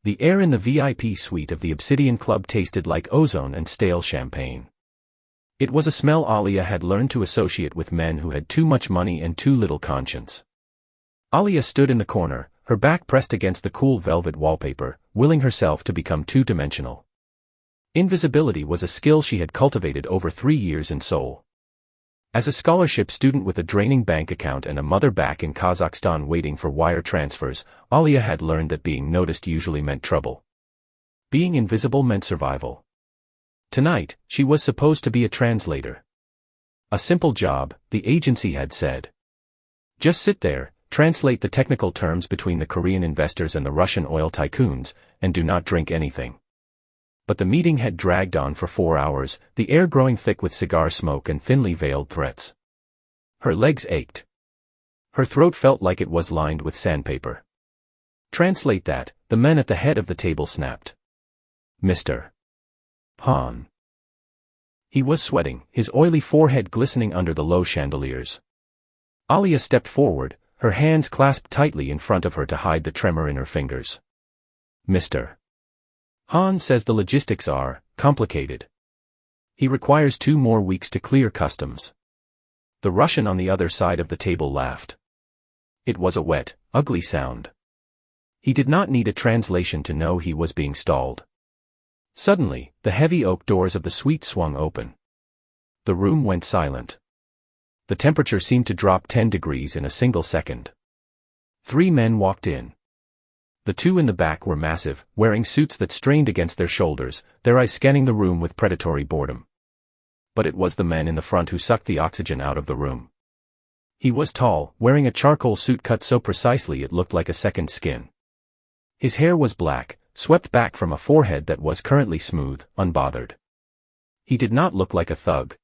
The air in the VIP suite of the Obsidian Club tasted like ozone and stale champagne. It was a smell Alia had learned to associate with men who had too much money and too little conscience. Alia stood in the corner, her back pressed against the cool velvet wallpaper, willing herself to become two-dimensional. Invisibility was a skill she had cultivated over 3 years in Seoul. As a scholarship student with a draining bank account and a mother back in Kazakhstan waiting for wire transfers, Alia had learned that being noticed usually meant trouble. Being invisible meant survival. Tonight, she was supposed to be a translator. A simple job, the agency had said. Just sit there, translate the technical terms between the Korean investors and the Russian oil tycoons, and do not drink anything. But the meeting had dragged on for 4 hours, the air growing thick with cigar smoke and thinly veiled threats. Her legs ached. Her throat felt like it was lined with sandpaper. Translate that, the men at the head of the table snapped. Mr. Han. He was sweating, his oily forehead glistening under the low chandeliers. Alia stepped forward, her hands clasped tightly in front of her to hide the tremor in her fingers. Mr. Han says the logistics are complicated. He requires 2 more weeks to clear customs. The Russian on the other side of the table laughed. It was a wet, ugly sound. He did not need a translation to know he was being stalled. Suddenly, the heavy oak doors of the suite swung open. The room went silent. The temperature seemed to drop 10 degrees in a single second. 3 men walked in. The 2 in the back were massive, wearing suits that strained against their shoulders, their eyes scanning the room with predatory boredom. But it was the man in the front who sucked the oxygen out of the room. He was tall, wearing a charcoal suit cut so precisely it looked like a second skin. His hair was black, swept back from a forehead that was currently smooth, unbothered. He did not look like a thug.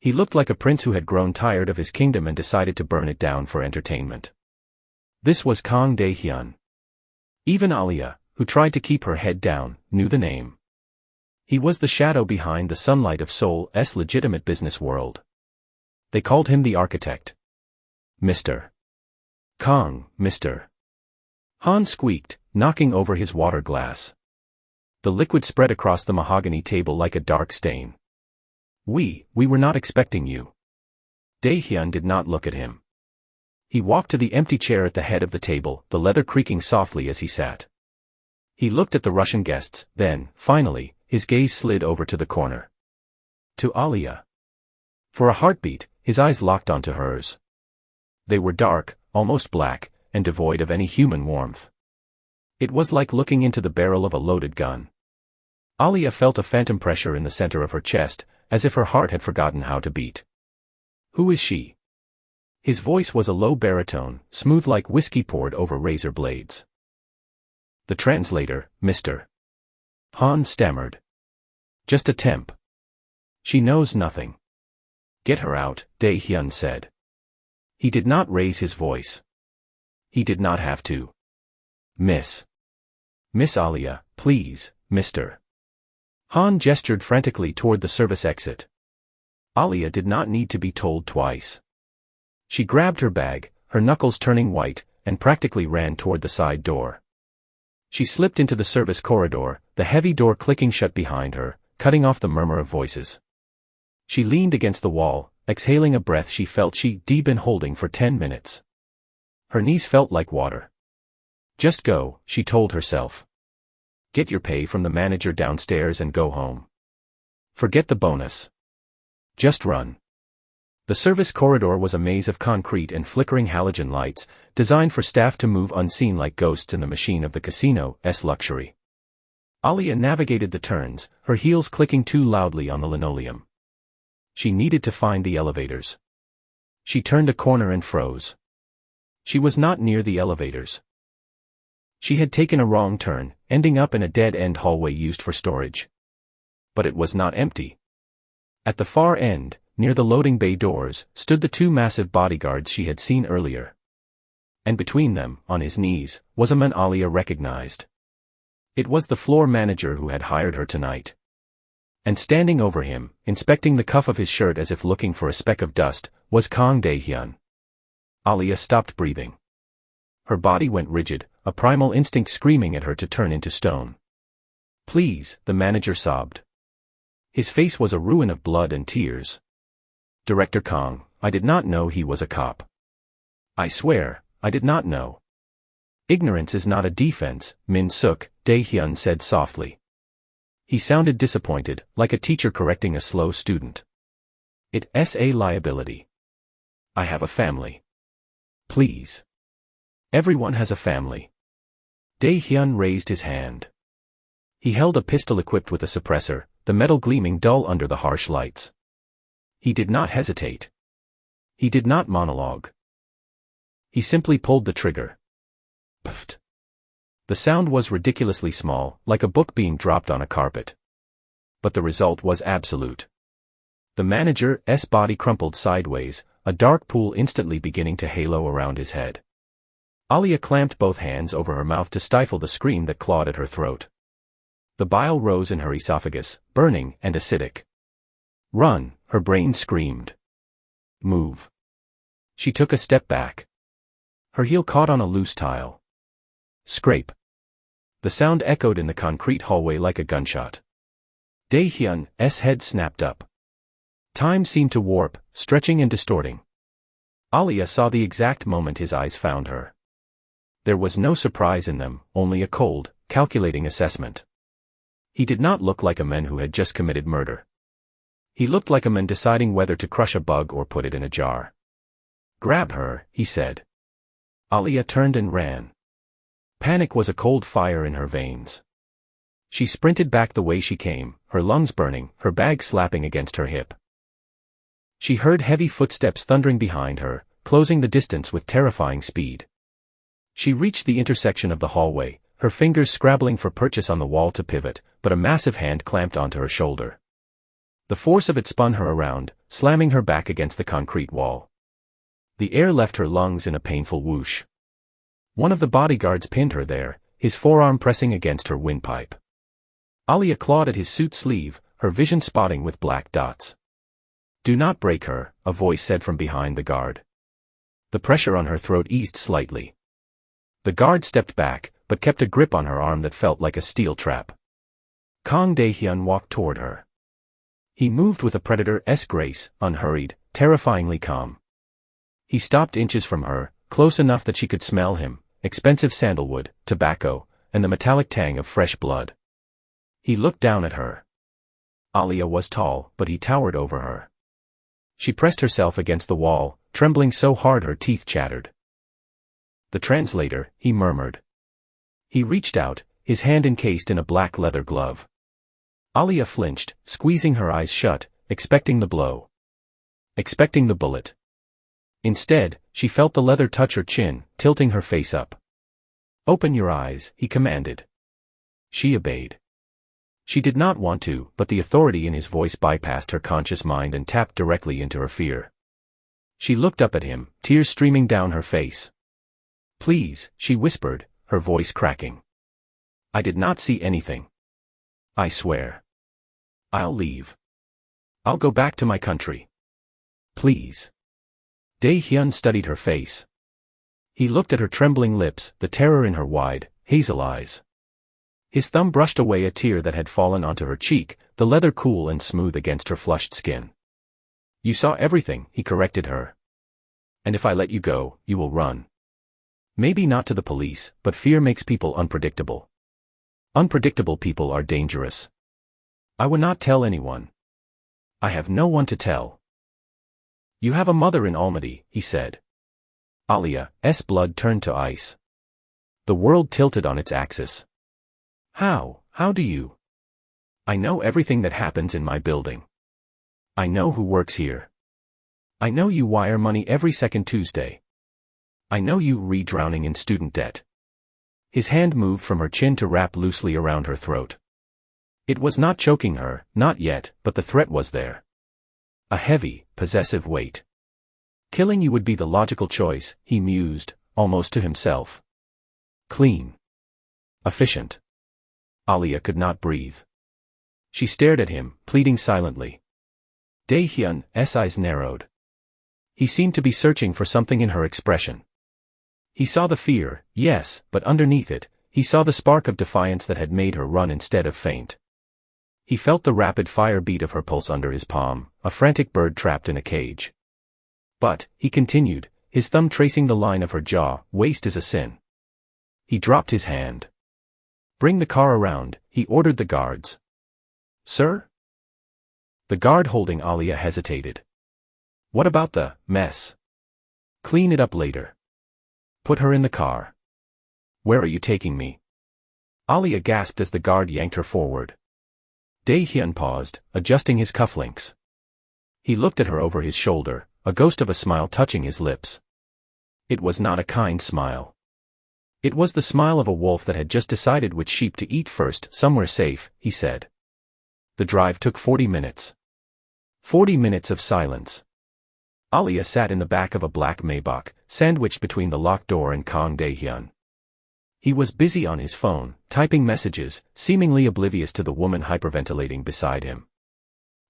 He looked like a prince who had grown tired of his kingdom and decided to burn it down for entertainment. This was Kang Dae-hyun. Even Alia, who tried to keep her head down, knew the name. He was the shadow behind the sunlight of Seoul's legitimate business world. They called him the architect. Mr. Kang, Mr. Han squeaked, knocking over his water glass. The liquid spread across the mahogany table like a dark stain. We were not expecting you. Dae-hyun did not look at him. He walked to the empty chair at the head of the table, the leather creaking softly as he sat. He looked at the Russian guests, then, finally, his gaze slid over to the corner. To Alia. For a heartbeat, his eyes locked onto hers. They were dark, almost black, and devoid of any human warmth. It was like looking into the barrel of a loaded gun. Alia felt a phantom pressure in the center of her chest, as if her heart had forgotten how to beat. Who is she? His voice was a low baritone, smooth like whiskey poured over razor blades. The translator, Mr. Han stammered. Just a temp. She knows nothing. Get her out, Dae-hyun said. He did not raise his voice. He did not have to. Miss Alia, please, Mr. Han gestured frantically toward the service exit. Alia did not need to be told twice. She grabbed her bag, her knuckles turning white, and practically ran toward the side door. She slipped into the service corridor, the heavy door clicking shut behind her, cutting off the murmur of voices. She leaned against the wall, exhaling a breath she felt she'd been holding for 10 minutes. Her knees felt like water. Just go, she told herself. Get your pay from the manager downstairs and go home. Forget the bonus. Just run. The service corridor was a maze of concrete and flickering halogen lights, designed for staff to move unseen like ghosts in the machine of the casino's luxury. Alia navigated the turns, her heels clicking too loudly on the linoleum. She needed to find the elevators. She turned a corner and froze. She was not near the elevators. She had taken a wrong turn, ending up in a dead-end hallway used for storage. But it was not empty. At the far end, near the loading bay doors, stood the 2 massive bodyguards she had seen earlier. And between them, on his knees, was a man Alia recognized. It was the floor manager who had hired her tonight. And standing over him, inspecting the cuff of his shirt as if looking for a speck of dust, was Kang Dae-hyun. Alia stopped breathing. Her body went rigid, a primal instinct screaming at her to turn into stone. "Please," the manager sobbed. His face was a ruin of blood and tears. "Director Kong, I did not know he was a cop. I swear, I did not know." "Ignorance is not a defense," Min-suk, Dae-hyun said softly. He sounded disappointed, like a teacher correcting a slow student. "It's a liability. I have a family. Please. Everyone has a family." Dae-hyun raised his hand. He held a pistol equipped with a suppressor, the metal gleaming dull under the harsh lights. He did not hesitate. He did not monologue. He simply pulled the trigger. Pft. The sound was ridiculously small, like a book being dropped on a carpet. But the result was absolute. The manager's body crumpled sideways, a dark pool instantly beginning to halo around his head. Alia clamped both hands over her mouth to stifle the scream that clawed at her throat. The bile rose in her esophagus, burning and acidic. "Run," her brain screamed. "Move." She took a step back. Her heel caught on a loose tile. Scrape. The sound echoed in the concrete hallway like a gunshot. Dae-hyun's head snapped up. Time seemed to warp, stretching and distorting. Alia saw the exact moment his eyes found her. There was no surprise in them, only a cold, calculating assessment. He did not look like a man who had just committed murder. He looked like a man deciding whether to crush a bug or put it in a jar. "Grab her," he said. Alia turned and ran. Panic was a cold fire in her veins. She sprinted back the way she came, her lungs burning, her bag slapping against her hip. She heard heavy footsteps thundering behind her, closing the distance with terrifying speed. She reached the intersection of the hallway, her fingers scrabbling for purchase on the wall to pivot, but a massive hand clamped onto her shoulder. The force of it spun her around, slamming her back against the concrete wall. The air left her lungs in a painful whoosh. One of the bodyguards pinned her there, his forearm pressing against her windpipe. Alia clawed at his suit sleeve, her vision spotting with black dots. "Do not break her," a voice said from behind the guard. The pressure on her throat eased slightly. The guard stepped back, but kept a grip on her arm that felt like a steel trap. Kang Dae-hyun walked toward her. He moved with a predator's grace, unhurried, terrifyingly calm. He stopped inches from her, close enough that she could smell him, expensive sandalwood, tobacco, and the metallic tang of fresh blood. He looked down at her. Alia was tall, but he towered over her. She pressed herself against the wall, trembling so hard her teeth chattered. "The translator," he murmured. He reached out, his hand encased in a black leather glove. Alia flinched, squeezing her eyes shut, expecting the blow. Expecting the bullet. Instead, she felt the leather touch her chin, tilting her face up. "Open your eyes," he commanded. She obeyed. She did not want to, but the authority in his voice bypassed her conscious mind and tapped directly into her fear. She looked up at him, tears streaming down her face. "Please," she whispered, her voice cracking. "I did not see anything. I swear. I'll leave. I'll go back to my country. Please." Dae-hyun studied her face. He looked at her trembling lips, the terror in her wide, hazel eyes. His thumb brushed away a tear that had fallen onto her cheek, the leather cool and smooth against her flushed skin. "You saw everything," he corrected her. "And if I let you go, you will run. Maybe not to the police, but fear makes people unpredictable. Unpredictable people are dangerous. I will not tell anyone. I have no one to tell." "You have a mother in Almaty," he said. Alia's blood turned to ice. The world tilted on its axis. How do you? "I know everything that happens in my building. I know who works here. I know you wire money every second Tuesday. I know you re-drowning in student debt." His hand moved from her chin to wrap loosely around her throat. It was not choking her, not yet, but the threat was there. A heavy, possessive weight. "Killing you would be the logical choice," he mused, almost to himself. "Clean. Efficient." Alia could not breathe. She stared at him, pleading silently. Dae-hyun's eyes narrowed. He seemed to be searching for something in her expression. He saw the fear, yes, but underneath it, he saw the spark of defiance that had made her run instead of faint. He felt the rapid-fire beat of her pulse under his palm, a frantic bird trapped in a cage. But, he continued, his thumb tracing the line of her jaw, waste is a sin. He dropped his hand. Bring the car around, he ordered the guards. Sir? The guard holding Alia hesitated. What about the mess? Clean it up later. Put her in the car. Where are you taking me? Alia gasped as the guard yanked her forward. Dae-hyun paused, adjusting his cufflinks. He looked at her over his shoulder, a ghost of a smile touching his lips. It was not a kind smile. It was the smile of a wolf that had just decided which sheep to eat first. Somewhere safe, he said. The drive took 40 minutes. 40 minutes of silence. Alia sat in the back of a black Maybach, sandwiched between the locked door and Kang Dae-hyun. He was busy on his phone, typing messages, seemingly oblivious to the woman hyperventilating beside him.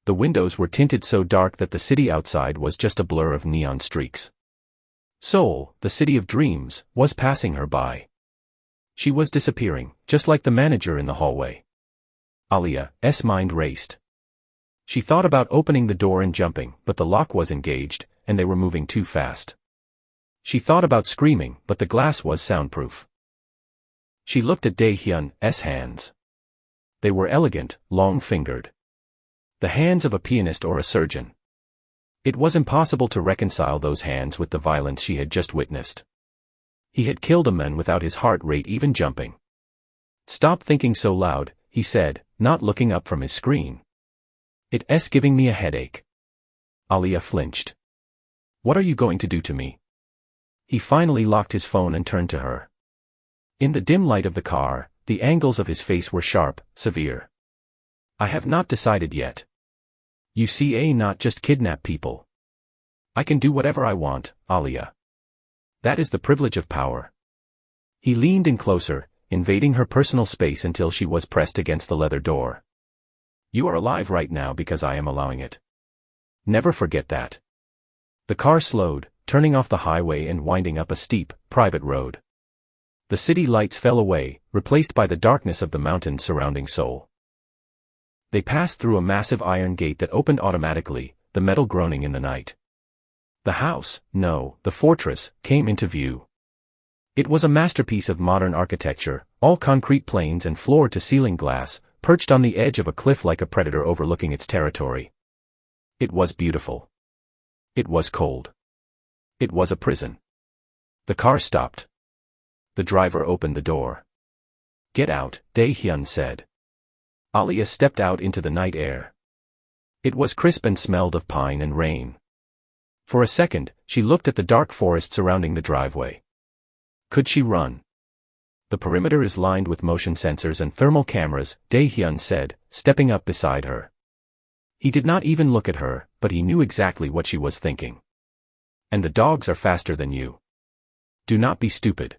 The windows were tinted so dark that the city outside was just a blur of neon streaks. Seoul, the city of dreams, was passing her by. She was disappearing, just like the manager in the hallway. Alia's mind raced. She thought about opening the door and jumping, but the lock was engaged, and they were moving too fast. She thought about screaming, but the glass was soundproof. She looked at Dae-hyun's hands. They were elegant, long-fingered. The hands of a pianist or a surgeon. It was impossible to reconcile those hands with the violence she had just witnessed. He had killed a man without his heart rate even jumping. Stop thinking so loud, he said, not looking up from his screen. It's giving me a headache. Alia flinched. What are you going to do to me? He finally locked his phone and turned to her. In the dim light of the car, the angles of his face were sharp, severe. I have not decided yet. You see, I not just kidnap people. I can do whatever I want, Alia. That is the privilege of power. He leaned in closer, invading her personal space until she was pressed against the leather door. You are alive right now because I am allowing it. Never forget that. The car slowed, turning off the highway and winding up a steep, private road. The city lights fell away, replaced by the darkness of the mountains surrounding Seoul. They passed through a massive iron gate that opened automatically, the metal groaning in the night. The house, no, the fortress, came into view. It was a masterpiece of modern architecture, all concrete planes and floor-to-ceiling glass, perched on the edge of a cliff like a predator overlooking its territory. It was beautiful. It was cold. It was a prison. The car stopped. The driver opened the door. Get out, Dae-hyun said. Alia stepped out into the night air. It was crisp and smelled of pine and rain. For a second, she looked at the dark forest surrounding the driveway. Could she run? The perimeter is lined with motion sensors and thermal cameras, Dae-hyun said, stepping up beside her. He did not even look at her, but he knew exactly what she was thinking. And the dogs are faster than you. Do not be stupid.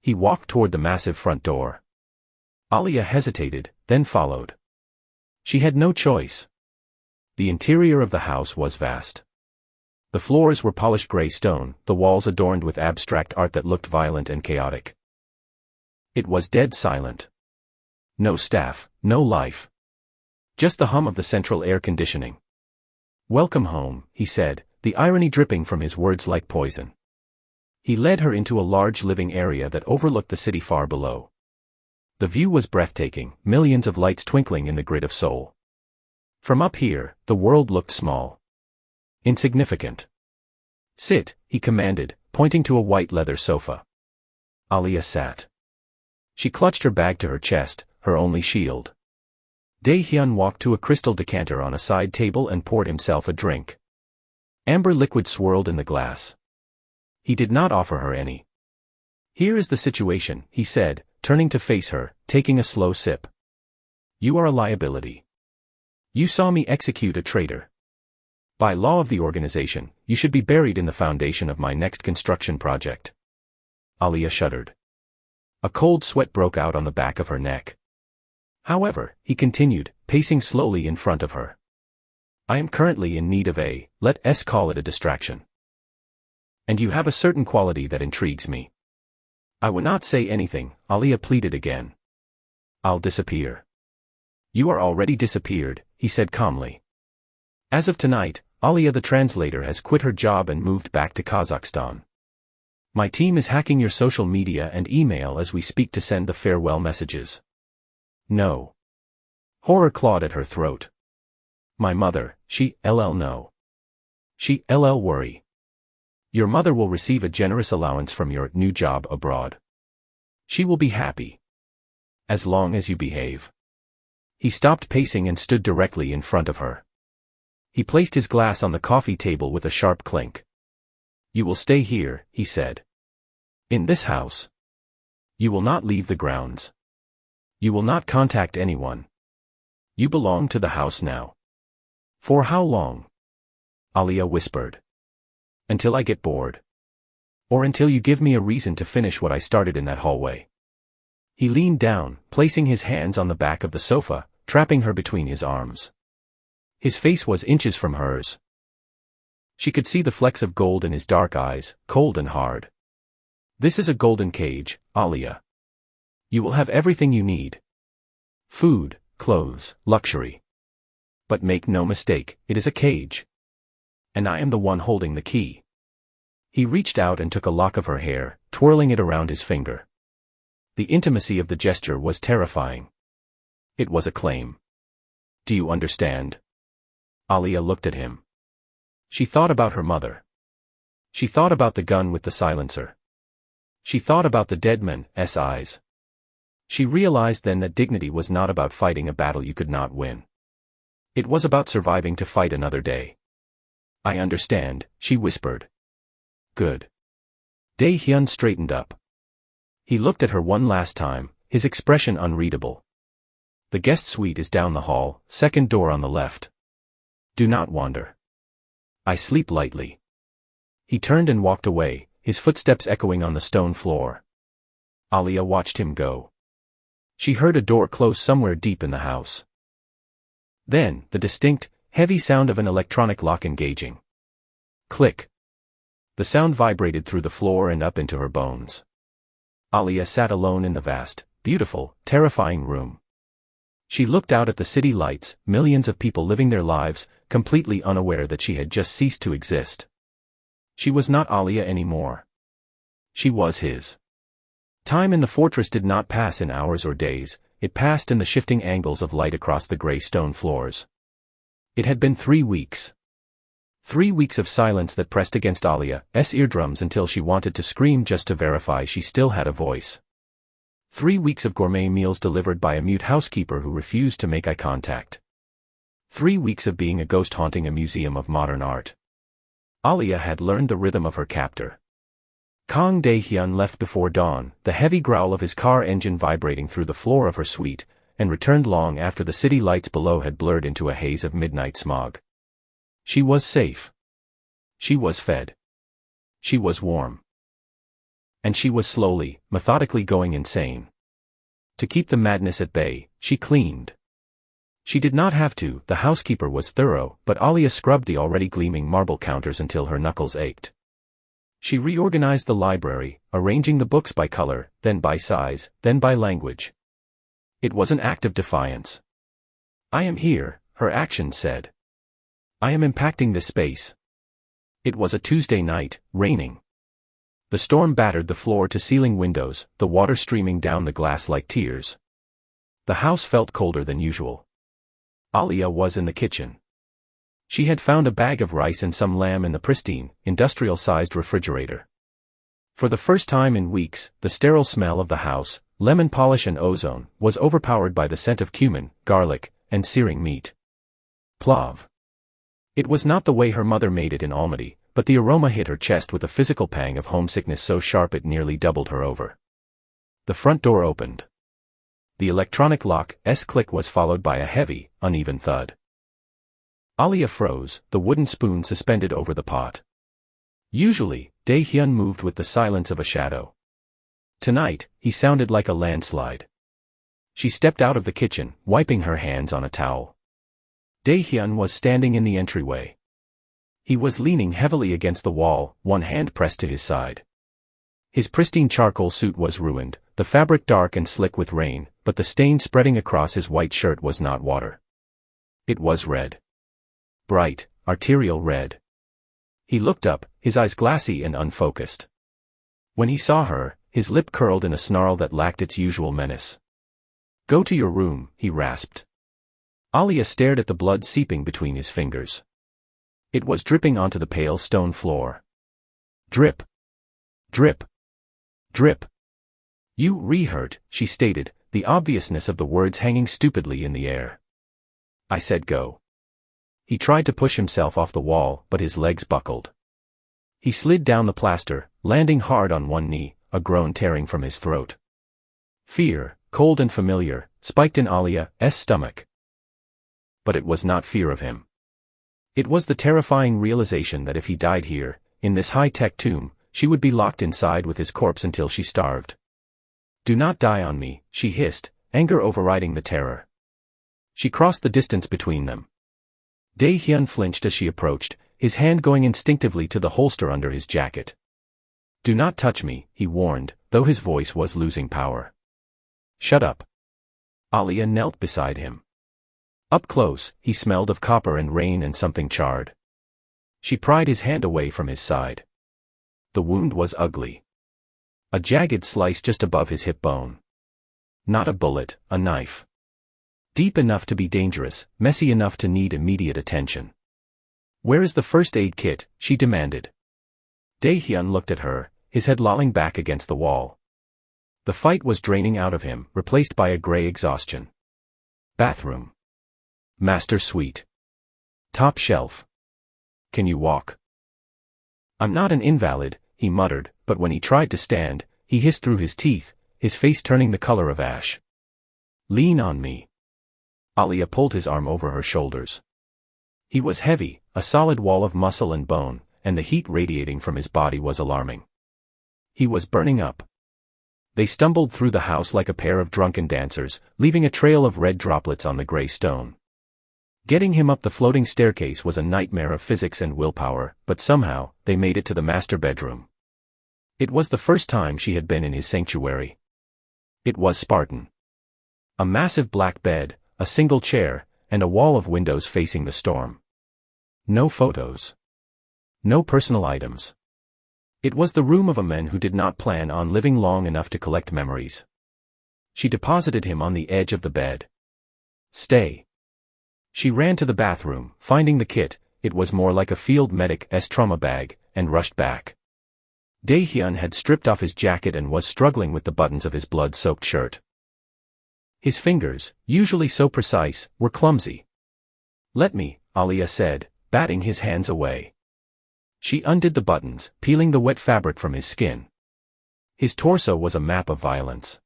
He walked toward the massive front door. Alia hesitated, then followed. She had no choice. The interior of the house was vast. The floors were polished gray stone, the walls adorned with abstract art that looked violent and chaotic. It was dead silent. No staff, no life. Just the hum of the central air conditioning. Welcome home, he said, the irony dripping from his words like poison. He led her into a large living area that overlooked the city far below. The view was breathtaking, millions of lights twinkling in the grid of Seoul. From up here, the world looked small. Insignificant. Sit, he commanded, pointing to a white leather sofa. Alia sat. She clutched her bag to her chest, her only shield. Dae-hyun walked to a crystal decanter on a side table and poured himself a drink. Amber liquid swirled in the glass. He did not offer her any. Here is the situation, he said, turning to face her, taking a slow sip. You are a liability. You saw me execute a traitor. By law of the organization, you should be buried in the foundation of my next construction project. Alia shuddered. A cold sweat broke out on the back of her neck. However, he continued, pacing slowly in front of her. I am currently in need of let's call it a distraction. And you have a certain quality that intrigues me. I would not say anything, Alia pleaded again. I'll disappear. You are already disappeared, he said calmly. As of tonight, Alia the translator has quit her job and moved back to Kazakhstan. My team is hacking your social media and email as we speak to send the farewell messages. No. Horror clawed at her throat. My mother, she, no. She, worry. Your mother will receive a generous allowance from your new job abroad. She will be happy. As long as you behave. He stopped pacing and stood directly in front of her. He placed his glass on the coffee table with a sharp clink. You will stay here, he said. In this house. You will not leave the grounds. You will not contact anyone. You belong to the house now. For how long? Alia whispered. Until I get bored. Or until you give me a reason to finish what I started in that hallway. He leaned down, placing his hands on the back of the sofa, trapping her between his arms. His face was inches from hers. She could see the flecks of gold in his dark eyes, cold and hard. This is a golden cage, Alia. You will have everything you need. Food, clothes, luxury. But make no mistake, it is a cage. And I am the one holding the key. He reached out and took a lock of her hair, twirling it around his finger. The intimacy of the gesture was terrifying. It was a claim. Do you understand? Alia looked at him. She thought about her mother. She thought about the gun with the silencer. She thought about the dead man's eyes. She realized then that dignity was not about fighting a battle you could not win. It was about surviving to fight another day. I understand, she whispered. Good. Dae-hyun straightened up. He looked at her one last time, his expression unreadable. The guest suite is down the hall, second door on the left. Do not wander. I sleep lightly. He turned and walked away, his footsteps echoing on the stone floor. Alia watched him go. She heard a door close somewhere deep in the house. Then, the distinct, heavy sound of an electronic lock engaging. Click. The sound vibrated through the floor and up into her bones. Alia sat alone in the vast, beautiful, terrifying room. She looked out at the city lights, millions of people living their lives, completely unaware that she had just ceased to exist. She was not Alia anymore. She was his. Time in the fortress did not pass in hours or days, it passed in the shifting angles of light across the gray stone floors. It had been 3 weeks. 3 weeks of silence that pressed against Alia's eardrums until she wanted to scream just to verify she still had a voice. 3 weeks of gourmet meals delivered by a mute housekeeper who refused to make eye contact. 3 weeks of being a ghost haunting a museum of modern art. Alia had learned the rhythm of her captor. Kang Dae-hyun left before dawn, the heavy growl of his car engine vibrating through the floor of her suite, and returned long after the city lights below had blurred into a haze of midnight smog. She was safe. She was fed. She was warm. And she was slowly, methodically going insane. To keep the madness at bay, she cleaned. She did not have to, the housekeeper was thorough, but Alia scrubbed the already gleaming marble counters until her knuckles ached. She reorganized the library, arranging the books by color, then by size, then by language. It was an act of defiance. I am here, her actions said. I am impacting this space. It was a Tuesday night, raining. The storm battered the floor-to-ceiling windows, the water streaming down the glass like tears. The house felt colder than usual. Alia was in the kitchen. She had found a bag of rice and some lamb in the pristine, industrial-sized refrigerator. For the first time in weeks, the sterile smell of the house, lemon polish and ozone, was overpowered by the scent of cumin, garlic, and searing meat. Plov. It was not the way her mother made it in Almaty, but the aroma hit her chest with a physical pang of homesickness so sharp it nearly doubled her over. The front door opened. The electronic lock's click was followed by a heavy, uneven thud. Alia froze, the wooden spoon suspended over the pot. Usually, Dae-hyun moved with the silence of a shadow. Tonight, he sounded like a landslide. She stepped out of the kitchen, wiping her hands on a towel. Dae-hyun was standing in the entryway. He was leaning heavily against the wall, one hand pressed to his side. His pristine charcoal suit was ruined, the fabric dark and slick with rain, but the stain spreading across his white shirt was not water. It was red. Bright, arterial red. He looked up, his eyes glassy and unfocused. When he saw her, his lip curled in a snarl that lacked its usual menace. "Go to your room," he rasped. Alia stared at the blood seeping between his fingers. It was dripping onto the pale stone floor. Drip. Drip. Drip. "You re-hurt," she stated, the obviousness of the words hanging stupidly in the air. "I said go." He tried to push himself off the wall, but his legs buckled. He slid down the plaster, landing hard on one knee, a groan tearing from his throat. Fear, cold and familiar, spiked in Alia's stomach. But it was not fear of him. It was the terrifying realization that if he died here, in this high-tech tomb, she would be locked inside with his corpse until she starved. "Do not die on me," she hissed, anger overriding the terror. She crossed the distance between them. Dae-hyun flinched as she approached, his hand going instinctively to the holster under his jacket. "Do not touch me," he warned, though his voice was losing power. "Shut up." Alia knelt beside him. Up close, he smelled of copper and rain and something charred. She pried his hand away from his side. The wound was ugly. A jagged slice just above his hip bone. Not a bullet, a knife. Deep enough to be dangerous, messy enough to need immediate attention. "Where is the first aid kit?" she demanded. Dae-hyun looked at her, his head lolling back against the wall. The fight was draining out of him, replaced by a gray exhaustion. Bathroom. Master suite. Top shelf. "Can you walk?" "I'm not an invalid," he muttered, but when he tried to stand, he hissed through his teeth, his face turning the color of ash. "Lean on me." Alia pulled his arm over her shoulders. He was heavy, a solid wall of muscle and bone, and the heat radiating from his body was alarming. He was burning up. They stumbled through the house like a pair of drunken dancers, leaving a trail of red droplets on the gray stone. Getting him up the floating staircase was a nightmare of physics and willpower, but somehow, they made it to the master bedroom. It was the first time she had been in his sanctuary. It was Spartan. A massive black bed, a single chair, and a wall of windows facing the storm. No photos. No personal items. It was the room of a man who did not plan on living long enough to collect memories. She deposited him on the edge of the bed. "Stay." She ran to the bathroom, finding the kit, it was more like a field medic's trauma bag, and rushed back. Dae-hyun had stripped off his jacket and was struggling with the buttons of his blood-soaked shirt. His fingers, usually so precise, were clumsy. "Let me," Alia said, batting his hands away. She undid the buttons, peeling the wet fabric from his skin. His torso was a map of violence.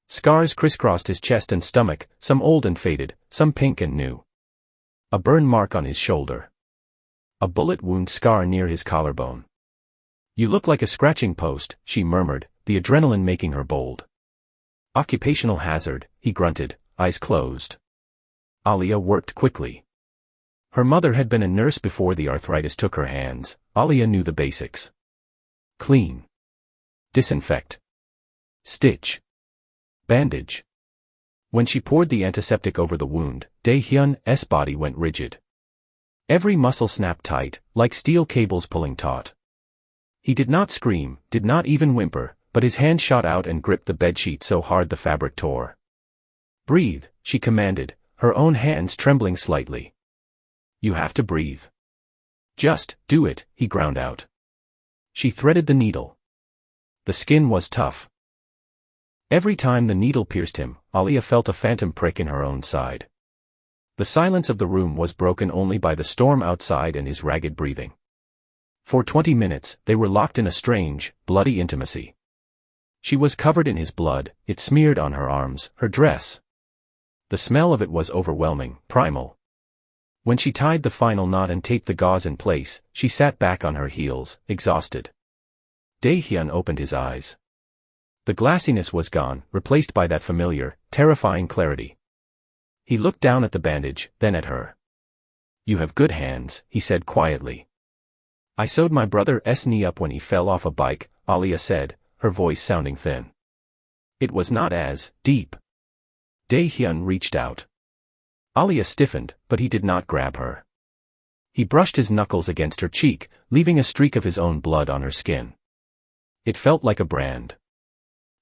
Scars crisscrossed his chest and stomach, some old and faded, some pink and new. A burn mark on his shoulder. A bullet wound scar near his collarbone. "You look like a scratching post," she murmured, the adrenaline making her bold. "Occupational hazard," he grunted, eyes closed. Alia worked quickly. Her mother had been a nurse before the arthritis took her hands. Alia knew the basics. Clean. Disinfect. Stitch. Bandage. When she poured the antiseptic over the wound, Dae-hyun's body went rigid. Every muscle snapped tight, like steel cables pulling taut. He did not scream, did not even whimper, but his hand shot out and gripped the bedsheet so hard the fabric tore. "Breathe," she commanded, her own hands trembling slightly. "You have to breathe." "Just do it," he ground out. She threaded the needle. The skin was tough. Every time the needle pierced him, Alia felt a phantom prick in her own side. The silence of the room was broken only by the storm outside and his ragged breathing. For 20 minutes, they were locked in a strange, bloody intimacy. She was covered in his blood, it smeared on her arms, her dress. The smell of it was overwhelming, primal. When she tied the final knot and taped the gauze in place, she sat back on her heels, exhausted. Dae-hyun opened his eyes. The glassiness was gone, replaced by that familiar, terrifying clarity. He looked down at the bandage, then at her. "You have good hands," he said quietly. "I sewed my brother's knee up when he fell off a bike," Alia said, her voice sounding thin. It was not as deep. Dae-hyun reached out. Alia stiffened, but he did not grab her. He brushed his knuckles against her cheek, leaving a streak of his own blood on her skin. It felt like a brand.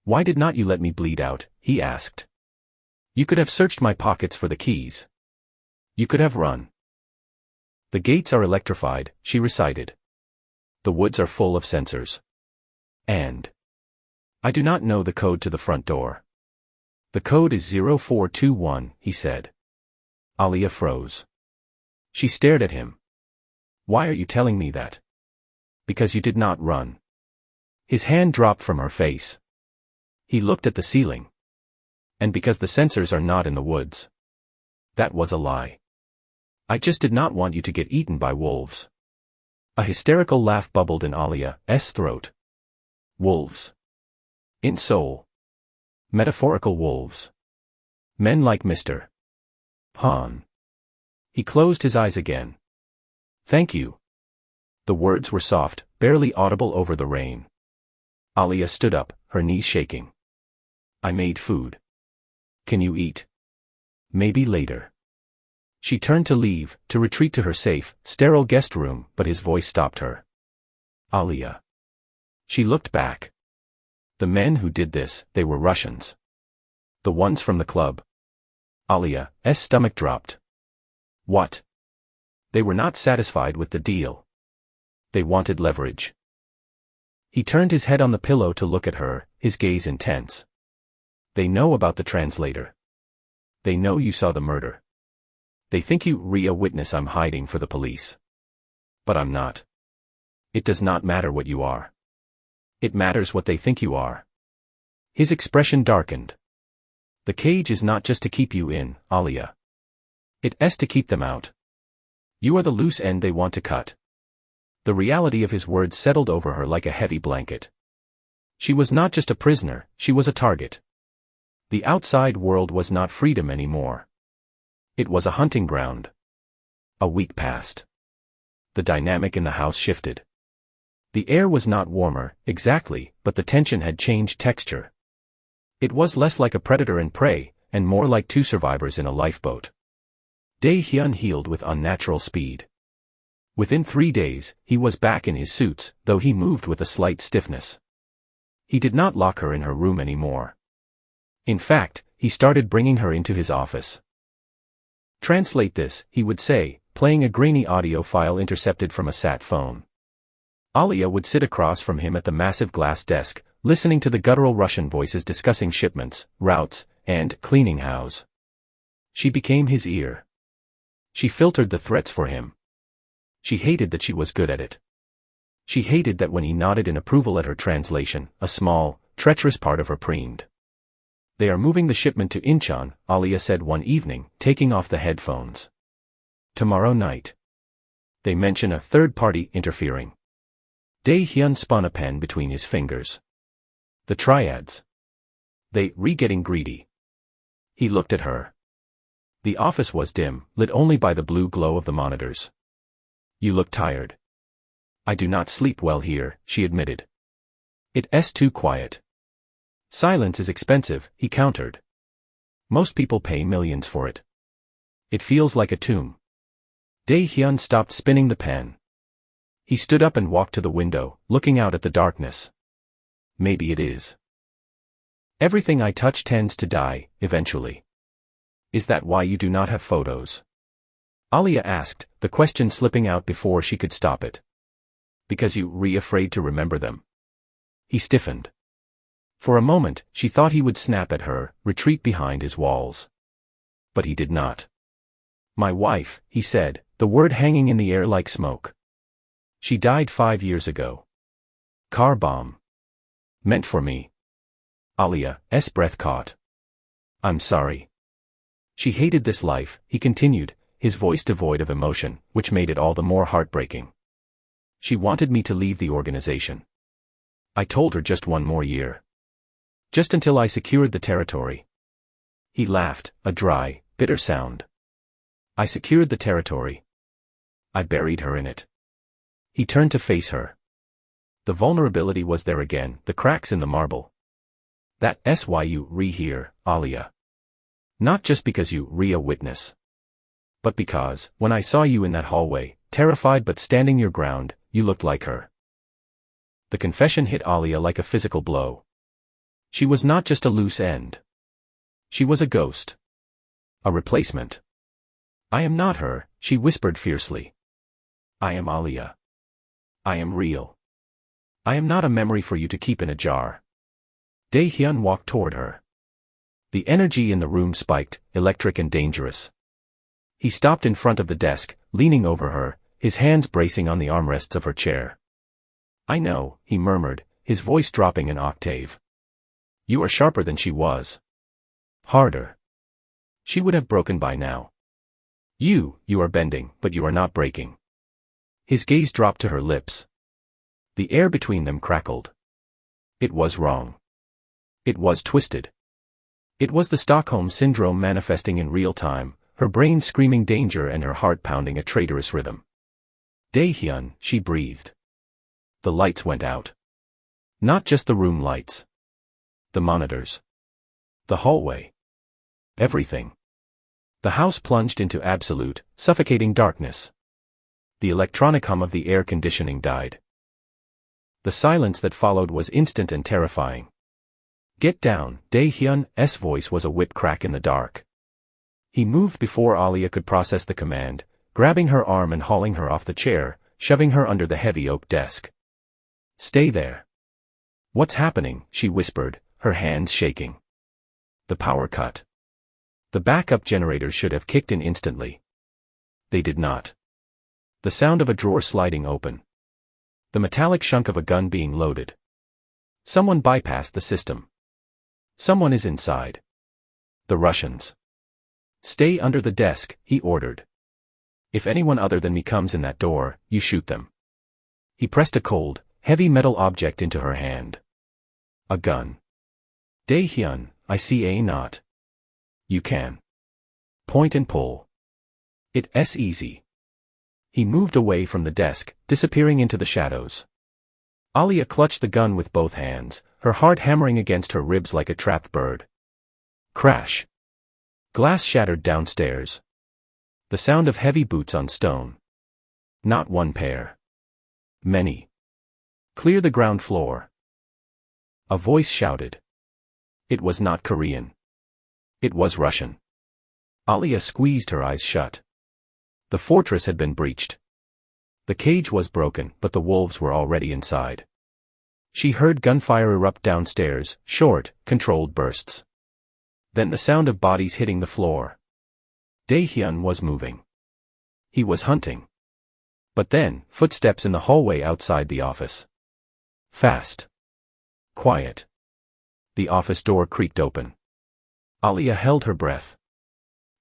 "Why did not you let me bleed out?" he asked. "You could have searched my pockets for the keys. You could have run." "The gates are electrified," she recited. "The woods are full of sensors. And I do not know the code to the front door." "The code is 0421, he said. Alia froze. She stared at him. "Why are you telling me that?" "Because you did not run." His hand dropped from her face. He looked at the ceiling. "And because the sensors are not in the woods." That was a lie. "I just did not want you to get eaten by wolves." A hysterical laugh bubbled in Alia's throat. "Wolves? In Seoul? Metaphorical wolves? Men like Mr. Han?" He closed his eyes again. "Thank you." The words were soft, barely audible over the rain. Alia stood up, her knees shaking. "I made food. Can you eat?" "Maybe later." She turned to leave, to retreat to her safe, sterile guest room, but his voice stopped her. "Alia." She looked back. The men who did this, they were Russians. The ones from the club. Alia's stomach dropped. What? They were not satisfied with the deal. They wanted leverage. He turned his head on the pillow to look at her, his gaze intense. "They know about the translator. They know you saw the murder. They think you re a witness I'm hiding for the police. But I'm not. It does not matter what you are. It matters what they think you are." His expression darkened. "The cage is not just to keep you in, Alia. It's to keep them out. You are the loose end they want to cut." The reality of his words settled over her like a heavy blanket. She was not just a prisoner, she was a target. The outside world was not freedom anymore. It was a hunting ground. A week passed. The dynamic in the house shifted. The air was not warmer, exactly, but the tension had changed texture. It was less like a predator and prey, and more like two survivors in a lifeboat. Dae-hyun healed with unnatural speed. Within 3 days, he was back in his suits, though he moved with a slight stiffness. He did not lock her in her room anymore. In fact, he started bringing her into his office. "Translate this," he would say, playing a grainy audio file intercepted from a sat phone. Alia would sit across from him at the massive glass desk, listening to the guttural Russian voices discussing shipments, routes, and cleaning house. She became his ear. She filtered the threats for him. She hated that she was good at it. She hated that when he nodded in approval at her translation, a small, treacherous part of her preened. "They are moving the shipment to Incheon," Alia said one evening, taking off the headphones. "Tomorrow night." They mention a third party interfering. Dae-hyun spun a pen between his fingers. "The triads. They re-getting greedy." He looked at her. The office was dim, lit only by the blue glow of the monitors. "You look tired." "I do not sleep well here," she admitted. "It's too quiet." "Silence is expensive," he countered. "Most people pay millions for it. It feels like a tomb." Dae-hyun stopped spinning the pen. He stood up and walked to the window, looking out at the darkness. "Maybe it is. Everything I touch tends to die, eventually." "Is that why you do not have photos?" Alia asked, the question slipping out before she could stop it. "Because you afraid to remember them." He stiffened. For a moment, she thought he would snap at her, retreat behind his walls. But he did not. "My wife," he said, the word hanging in the air like smoke. "She died 5 years ago. Car bomb. Meant for me." Alia's breath caught. "I'm sorry." She hated this life, he continued, his voice devoid of emotion, which made it all the more heartbreaking. "She wanted me to leave the organization. I told her just 1 more year. Just until I secured the territory." He laughed, a dry, bitter sound. "I secured the territory. I buried her in it." He turned to face her. The vulnerability was there again, the cracks in the marble. That's why you here, Alia. Not just because you a witness. But because, when I saw you in that hallway, terrified but standing your ground, you looked like her. The confession hit Alia like a physical blow. She was not just a loose end. She was a ghost. A replacement. I am not her, she whispered fiercely. I am Alia. I am real. I am not a memory for you to keep in a jar. Dae-hyun walked toward her. The energy in the room spiked, electric and dangerous. He stopped in front of the desk, leaning over her, his hands bracing on the armrests of her chair. I know, he murmured, his voice dropping an octave. You are sharper than she was. Harder. She would have broken by now. You are bending, but you are not breaking. His gaze dropped to her lips. The air between them crackled. It was wrong. It was twisted. It was the Stockholm Syndrome manifesting in real time, her brain screaming danger and her heart pounding a traitorous rhythm. Dae-hyun, she breathed. The lights went out. Not just the room lights. The monitors. The hallway. Everything. The house plunged into absolute, suffocating darkness. The electronic hum of the air conditioning died. The silence that followed was instant and terrifying. Get down, Dae-hyun's voice was a whip crack in the dark. He moved before Alia could process the command, grabbing her arm and hauling her off the chair, shoving her under the heavy oak desk. Stay there. What's happening? She whispered, her hands shaking. The power cut. The backup generators should have kicked in instantly. They did not. The sound of a drawer sliding open. The metallic shunk of a gun being loaded. Someone bypassed the system. Someone is inside. The Russians. Stay under the desk, he ordered. If anyone other than me comes in that door, you shoot them. He pressed a cold, heavy metal object into her hand. A gun. Dae-hyun, I see a knot. You can. Point and pull. It's easy. He moved away from the desk, disappearing into the shadows. Alia clutched the gun with both hands, her heart hammering against her ribs like a trapped bird. Crash. Glass shattered downstairs. The sound of heavy boots on stone. Not one pair. Many. Clear the ground floor. A voice shouted. It was not Korean. It was Russian. Alia squeezed her eyes shut. The fortress had been breached. The cage was broken, but the wolves were already inside. She heard gunfire erupt downstairs, short, controlled bursts. Then the sound of bodies hitting the floor. Dae-hyun was moving. He was hunting. But then, footsteps in the hallway outside the office. Fast. Quiet. The office door creaked open. Alia held her breath.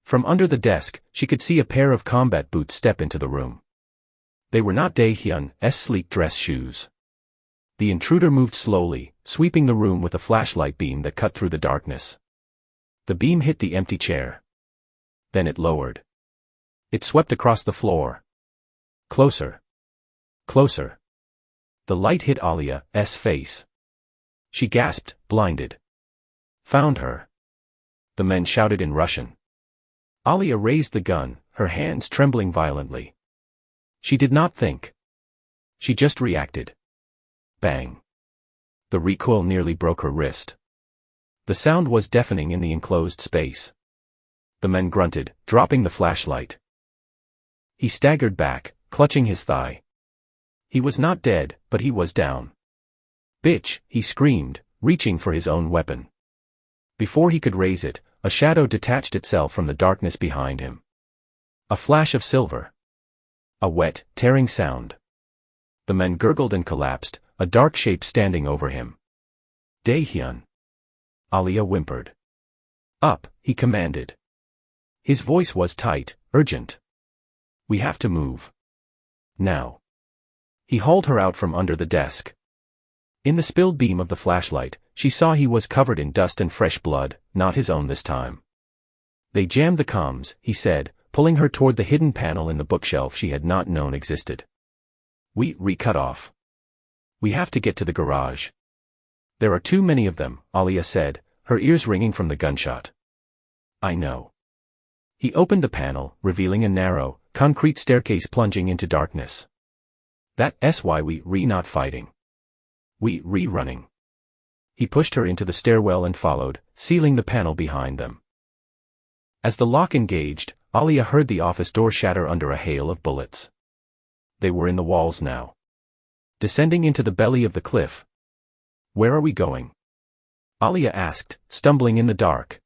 From under the desk, she could see a pair of combat boots step into the room. They were not Dae-hyun's sleek dress shoes. The intruder moved slowly, sweeping the room with a flashlight beam that cut through the darkness. The beam hit the empty chair. Then it lowered. It swept across the floor. Closer. Closer. The light hit Alia's face. She gasped, blinded. Found her. The men shouted in Russian. Alia raised the gun, her hands trembling violently. She did not think. She just reacted. Bang. The recoil nearly broke her wrist. The sound was deafening in the enclosed space. The men grunted, dropping the flashlight. He staggered back, clutching his thigh. He was not dead, but he was down. Bitch, he screamed, reaching for his own weapon. Before he could raise it, a shadow detached itself from the darkness behind him. A flash of silver. A wet, tearing sound. The men gurgled and collapsed, a dark shape standing over him. Dae-hyun. Alia whimpered. Up, he commanded. His voice was tight, urgent. We have to move. Now. He hauled her out from under the desk. In the spilled beam of the flashlight, she saw he was covered in dust and fresh blood, not his own this time. They jammed the comms, he said, pulling her toward the hidden panel in the bookshelf she had not known existed. We cut off. We have to get to the garage. There are too many of them, Alia said, her ears ringing from the gunshot. I know. He opened the panel, revealing a narrow, concrete staircase plunging into darkness. That's why we not fighting. We running. He pushed her into the stairwell and followed, sealing the panel behind them. As the lock engaged, Alia heard the office door shatter under a hail of bullets. They were in the walls now. Descending into the belly of the cliff. Where are we going? Alia asked, stumbling in the dark.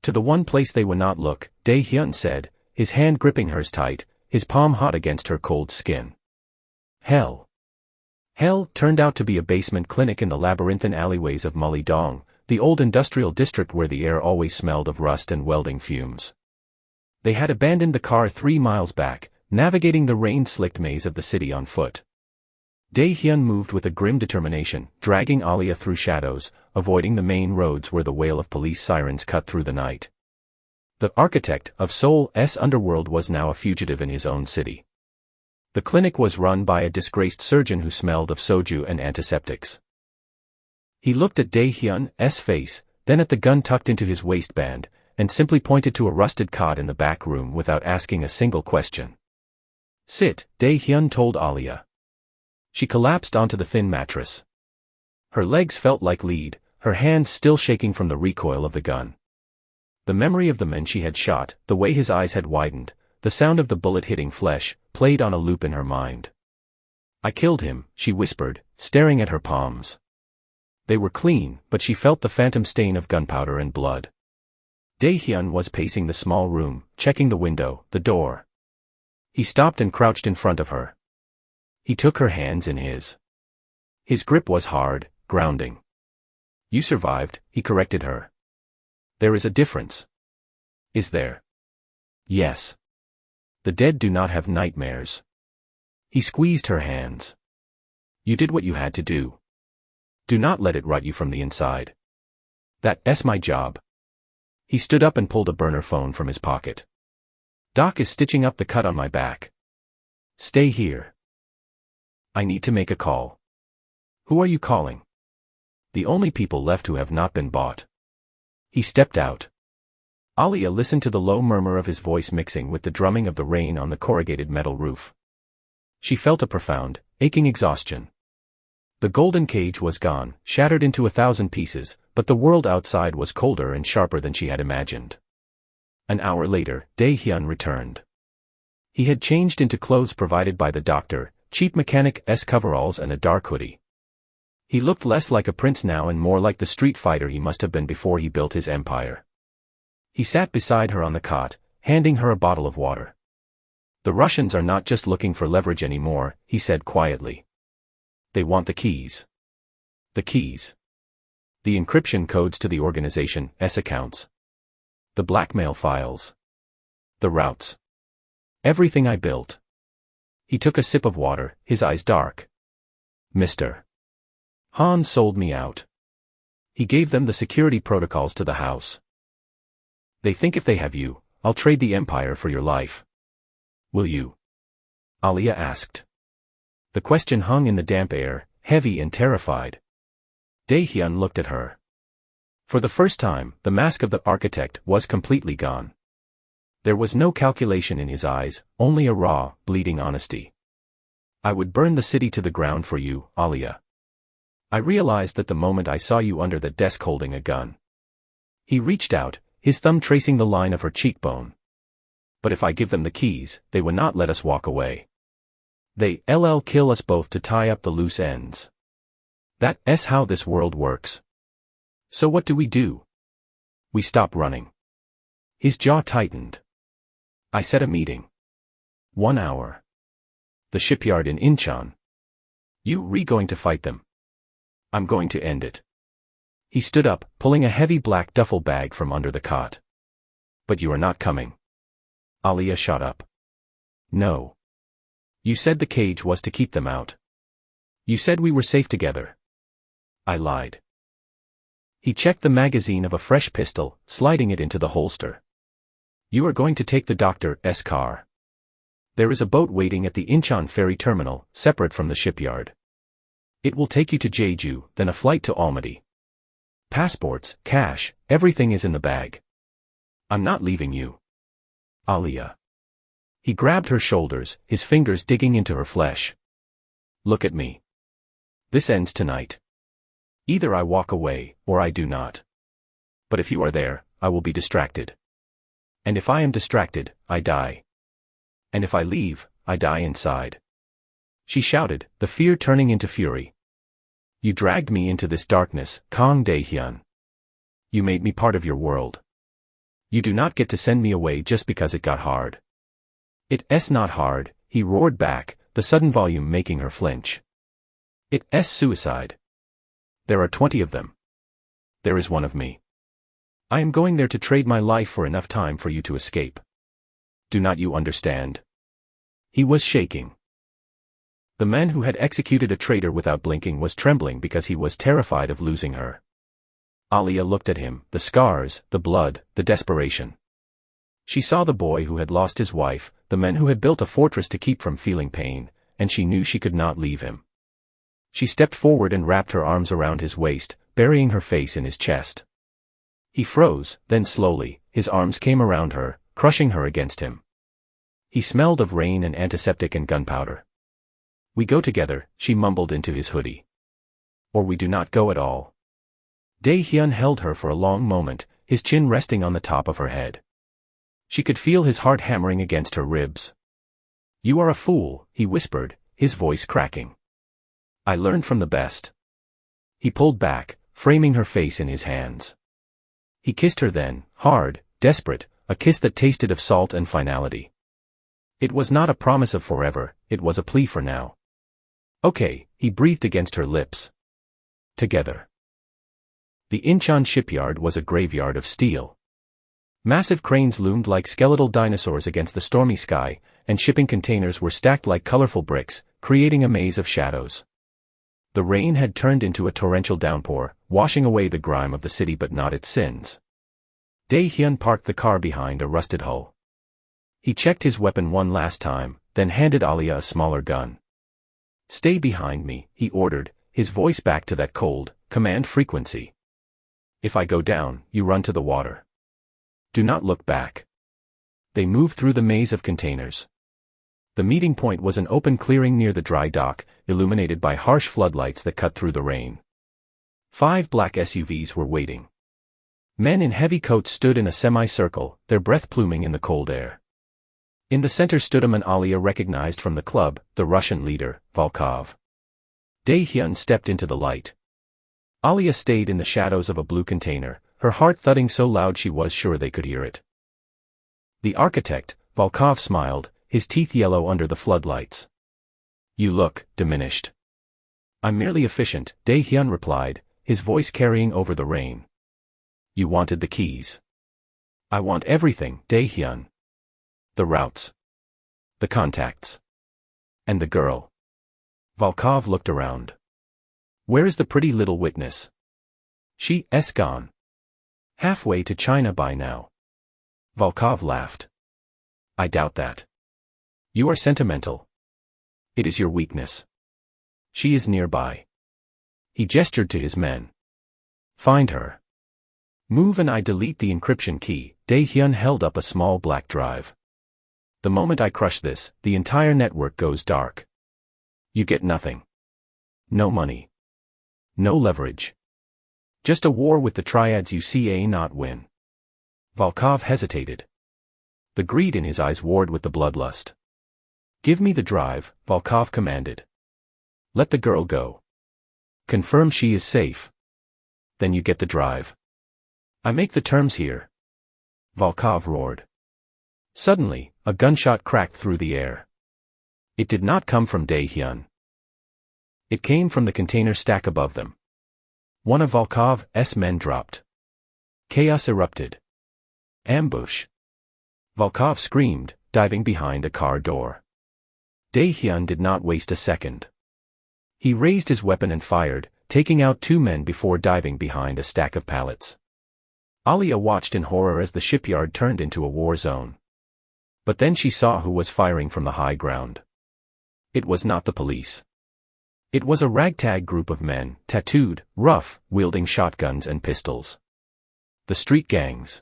To the one place they would not look, Dae-hyun said, his hand gripping hers tight, his palm hot against her cold skin. Hell. Hell turned out to be a basement clinic in the labyrinthine alleyways of Mullidong, the old industrial district where the air always smelled of rust and welding fumes. They had abandoned the car 3 miles back, navigating the rain-slicked maze of the city on foot. Dae-hyun moved with a grim determination, dragging Alia through shadows, avoiding the main roads where the wail of police sirens cut through the night. The architect of Seoul's underworld was now a fugitive in his own city. The clinic was run by a disgraced surgeon who smelled of soju and antiseptics. He looked at Dae-hyun's face, then at the gun tucked into his waistband, and simply pointed to a rusted cot in the back room without asking a single question. Sit, Dae-hyun told Alia. She collapsed onto the thin mattress. Her legs felt like lead, her hands still shaking from the recoil of the gun. The memory of the man she had shot, the way his eyes had widened, the sound of the bullet hitting flesh, played on a loop in her mind. I killed him, she whispered, staring at her palms. They were clean, but she felt the phantom stain of gunpowder and blood. Dae-hyun was pacing the small room, checking the window, the door. He stopped and crouched in front of her. He took her hands in his. His grip was hard, grounding. You survived, he corrected her. There is a difference. Is there? Yes. The dead do not have nightmares. He squeezed her hands. You did what you had to do. Do not let it rot you from the inside. That's my job. He stood up and pulled a burner phone from his pocket. Doc is stitching up the cut on my back. Stay here. I need to make a call. Who are you calling? The only people left who have not been bought. He stepped out. Alia listened to the low murmur of his voice mixing with the drumming of the rain on the corrugated metal roof. She felt a profound, aching exhaustion. The golden cage was gone, shattered into 1,000 pieces, but the world outside was colder and sharper than she had imagined. An hour later, Dae-hyun returned. He had changed into clothes provided by the doctor, cheap mechanic-esque coveralls and a dark hoodie. He looked less like a prince now and more like the street fighter he must have been before he built his empire. He sat beside her on the cot, handing her a bottle of water. The Russians are not just looking for leverage anymore, he said quietly. They want the keys. The keys. The encryption codes to the organization's accounts. The blackmail files. The routes. Everything I built. He took a sip of water, his eyes dark. Mr. Han sold me out. He gave them the security protocols to the house. They think if they have you, I'll trade the empire for your life. Will you? Alia asked. The question hung in the damp air, heavy and terrified. Dae-hyun looked at her. For the first time, the mask of the architect was completely gone. There was no calculation in his eyes, only a raw, bleeding honesty. I would burn the city to the ground for you, Alia. I realized that the moment I saw you under the desk holding a gun. He reached out, his thumb tracing the line of her cheekbone. But if I give them the keys, they will not let us walk away. They'll kill us both to tie up the loose ends. That's how this world works. So what do? We stop running. His jaw tightened. I set a meeting. 1 hour. The shipyard in Incheon. You going to fight them? I'm going to end it. He stood up, pulling a heavy black duffel bag from under the cot. But you are not coming. Alia shot up. No. You said the cage was to keep them out. You said we were safe together. I lied. He checked the magazine of a fresh pistol, sliding it into the holster. You are going to take the doctor's car. There is a boat waiting at the Incheon ferry terminal, separate from the shipyard. It will take you to Jeju, then a flight to Almaty. Passports, cash, everything is in the bag. I'm not leaving you. Alia. He grabbed her shoulders, his fingers digging into her flesh. Look at me. This ends tonight. Either I walk away, or I do not. But if you are there, I will be distracted. And if I am distracted, I die. And if I leave, I die inside. She shouted, the fear turning into fury. You dragged me into this darkness, Kang Dae-hyun. You made me part of your world. You do not get to send me away just because it got hard. It's not hard, he roared back, the sudden volume making her flinch. It's suicide. There are 20 of them. There is one of me. I am going there to trade my life for enough time for you to escape. Do not you understand? He was shaking. The man who had executed a traitor without blinking was trembling because he was terrified of losing her. Alia looked at him, the scars, the blood, the desperation. She saw the boy who had lost his wife, the man who had built a fortress to keep from feeling pain, and she knew she could not leave him. She stepped forward and wrapped her arms around his waist, burying her face in his chest. He froze, then slowly, his arms came around her, crushing her against him. He smelled of rain and antiseptic and gunpowder. We go together, she mumbled into his hoodie. Or we do not go at all. Dae-hyun held her for a long moment, his chin resting on the top of her head. She could feel his heart hammering against her ribs. You are a fool, he whispered, his voice cracking. I learned from the best. He pulled back, framing her face in his hands. He kissed her then, hard, desperate, a kiss that tasted of salt and finality. It was not a promise of forever, it was a plea for now. Okay, he breathed against her lips. Together. The Incheon shipyard was a graveyard of steel. Massive cranes loomed like skeletal dinosaurs against the stormy sky, and shipping containers were stacked like colorful bricks, creating a maze of shadows. The rain had turned into a torrential downpour, washing away the grime of the city but not its sins. Dae-hyun parked the car behind a rusted hull. He checked his weapon one last time, then handed Alia a smaller gun. Stay behind me, he ordered, his voice back to that cold, command frequency. If I go down, you run to the water. Do not look back. They moved through the maze of containers. The meeting point was an open clearing near the dry dock, illuminated by harsh floodlights that cut through the rain. 5 black SUVs were waiting. Men in heavy coats stood in a semicircle, their breath pluming in the cold air. In the center stood a man Alia recognized from the club, the Russian leader, Volkov. Dae-hyun stepped into the light. Alia stayed in the shadows of a blue container, her heart thudding so loud she was sure they could hear it. The architect, Volkov smiled, his teeth yellow under the floodlights. You look diminished. I'm merely efficient, Dae-hyun replied, his voice carrying over the rain. You wanted the keys. I want everything, Dae-hyun. The routes. The contacts. And the girl. Volkov looked around. Where is the pretty little witness? She's gone. Halfway to China by now. Volkov laughed. I doubt that. You are sentimental. It is your weakness. She is nearby. He gestured to his men. Find her. Move and I delete the encryption key. Dae-hyun held up a small black drive. The moment I crush this, the entire network goes dark. You get nothing. No money. No leverage. Just a war with the triads you see not win. Volkov hesitated. The greed in his eyes warred with the bloodlust. Give me the drive, Volkov commanded. Let the girl go. Confirm she is safe. Then you get the drive. I make the terms here. Volkov roared. Suddenly, a gunshot cracked through the air. It did not come from Dae-hyun. It came from the container stack above them. One of Volkov's men dropped. Chaos erupted. Ambush. Volkov screamed, diving behind a car door. Dae-hyun did not waste a second. He raised his weapon and fired, taking out 2 men before diving behind a stack of pallets. Alia watched in horror as the shipyard turned into a war zone. But then she saw who was firing from the high ground. It was not the police. It was a ragtag group of men, tattooed, rough, wielding shotguns and pistols. The street gangs.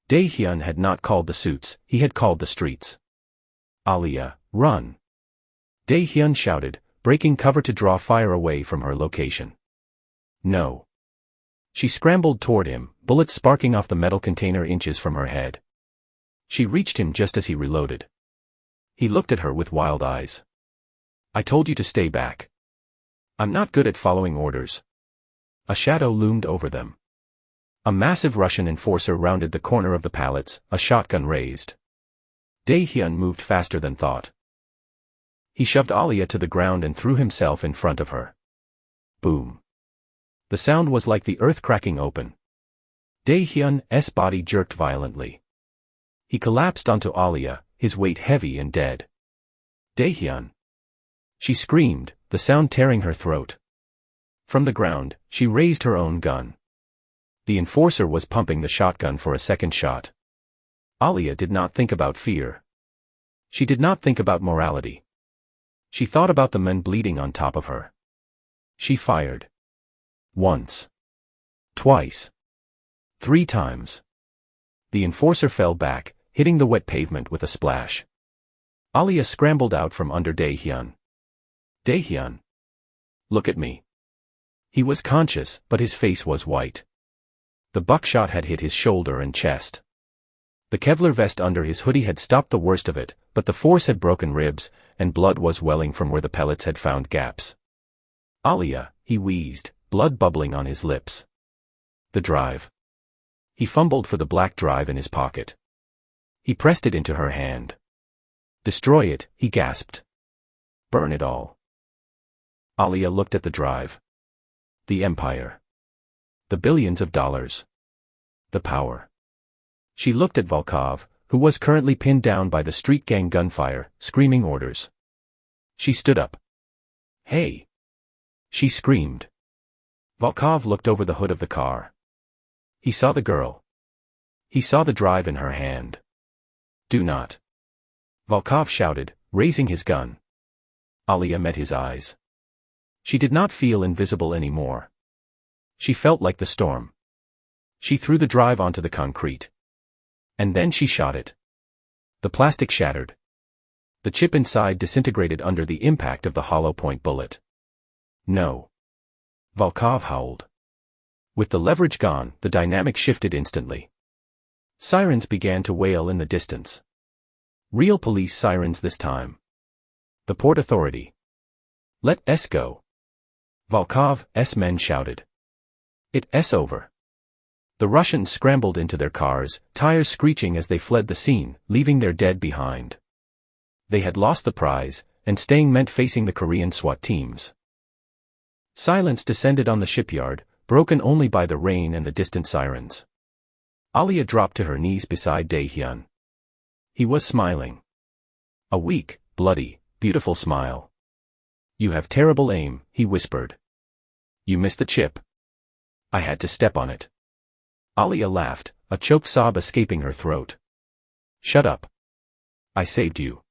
Dae-hyun had not called the suits, he had called the streets. Alia, run! Dae-hyun shouted, breaking cover to draw fire away from her location. No. She scrambled toward him, bullets sparking off the metal container inches from her head. She reached him just as he reloaded. He looked at her with wild eyes. I told you to stay back. I'm not good at following orders. A shadow loomed over them. A massive Russian enforcer rounded the corner of the pallets, a shotgun raised. Dae-hyun moved faster than thought. He shoved Alia to the ground and threw himself in front of her. Boom. The sound was like the earth cracking open. Dae-hyun's body jerked violently. He collapsed onto Alia, his weight heavy and dead. Dae-hyun. She screamed, the sound tearing her throat. From the ground, she raised her own gun. The enforcer was pumping the shotgun for a second shot. Alia did not think about fear. She did not think about morality. She thought about the men bleeding on top of her. She fired. Once. Twice. 3 times. The enforcer fell back, hitting the wet pavement with a splash. Alia scrambled out from under Dae-hyun. Dae-hyun. Look at me. He was conscious, but his face was white. The buckshot had hit his shoulder and chest. The Kevlar vest under his hoodie had stopped the worst of it, but the force had broken ribs, and blood was welling from where the pellets had found gaps. Alia, he wheezed, blood bubbling on his lips. The drive. He fumbled for the black drive in his pocket. He pressed it into her hand. Destroy it, he gasped. Burn it all. Alia looked at the drive. The empire. The billions of dollars. The power. She looked at Volkov, who was currently pinned down by the street gang gunfire, screaming orders. She stood up. Hey! She screamed. Volkov looked over the hood of the car. He saw the girl. He saw the drive in her hand. Do not. Volkov shouted, raising his gun. Alia met his eyes. She did not feel invisible anymore. She felt like the storm. She threw the drive onto the concrete. And then she shot it. The plastic shattered. The chip inside disintegrated under the impact of the hollow point bullet. No. Volkov howled. With the leverage gone, the dynamic shifted instantly. Sirens began to wail in the distance. Real police sirens this time. The Port Authority. Let us go. Volkov's men shouted. It's over. The Russians scrambled into their cars, tires screeching as they fled the scene, leaving their dead behind. They had lost the prize, and staying meant facing the Korean SWAT teams. Silence descended on the shipyard, broken only by the rain and the distant sirens. Alia dropped to her knees beside Dae-hyun. He was smiling. A weak, bloody, beautiful smile. You have terrible aim, he whispered. You missed the chip. I had to step on it. Alia laughed, a choked sob escaping her throat. Shut up. I saved you.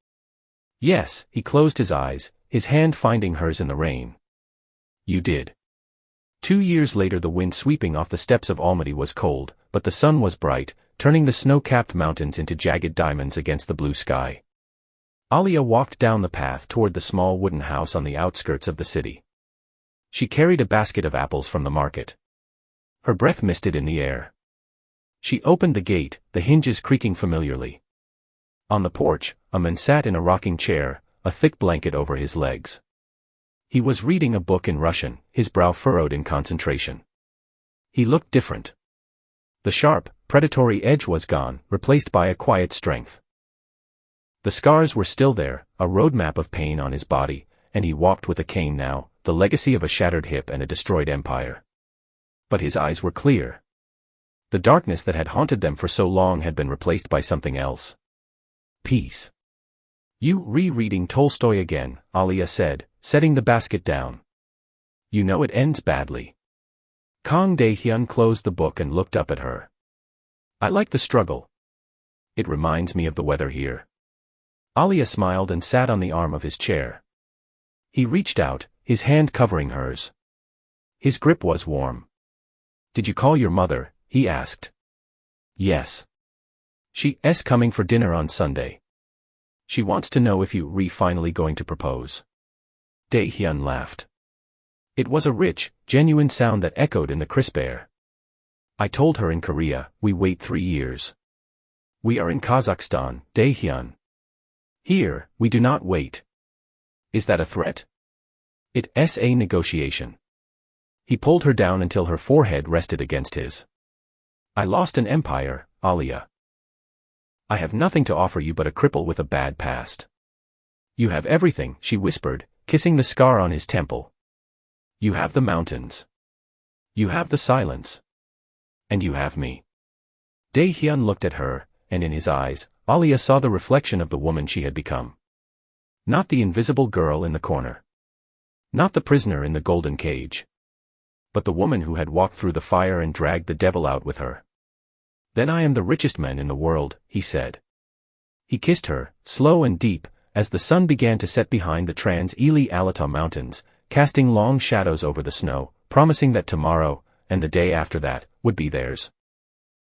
Yes, he closed his eyes, his hand finding hers in the rain. You did. 2 years later the wind sweeping off the steppes of Almaty was cold, but the sun was bright, turning the snow-capped mountains into jagged diamonds against the blue sky. Alia walked down the path toward the small wooden house on the outskirts of the city. She carried a basket of apples from the market. Her breath misted in the air. She opened the gate, the hinges creaking familiarly. On the porch, a man sat in a rocking chair, a thick blanket over his legs. He was reading a book in Russian, his brow furrowed in concentration. He looked different. The sharp, predatory edge was gone, replaced by a quiet strength. The scars were still there, a roadmap of pain on his body, and he walked with a cane now, the legacy of a shattered hip and a destroyed empire. But his eyes were clear. The darkness that had haunted them for so long had been replaced by something else. Peace. You rereading Tolstoy again, Alia said, setting the basket down. You know it ends badly. Kang Dae-hyun closed the book and looked up at her. I like the struggle. It reminds me of the weather here. Alia smiled and sat on the arm of his chair. He reached out, his hand covering hers. His grip was warm. "Did you call your mother?" he asked. "Yes. She's coming for dinner on Sunday. She wants to know if you're finally going to propose." Dae-hyun laughed. It was a rich, genuine sound that echoed in the crisp air. "I told her in Korea, we wait 3 years. We are in Kazakhstan, Dae-hyun. Here, we do not wait. Is that a threat? It's a negotiation." He pulled her down until her forehead rested against his. "I lost an empire, Alia. I have nothing to offer you but a cripple with a bad past. You have everything," she whispered, kissing the scar on his temple. "You have the mountains. You have the silence. And you have me." Dae-hyun looked at her, and in his eyes, Alia saw the reflection of the woman she had become. Not the invisible girl in the corner. Not the prisoner in the golden cage. But the woman who had walked through the fire and dragged the devil out with her. "Then I am the richest man in the world," he said. He kissed her, slow and deep, as the sun began to set behind the Trans-Ili-Alata mountains, casting long shadows over the snow, promising that tomorrow, and the day after that, would be theirs.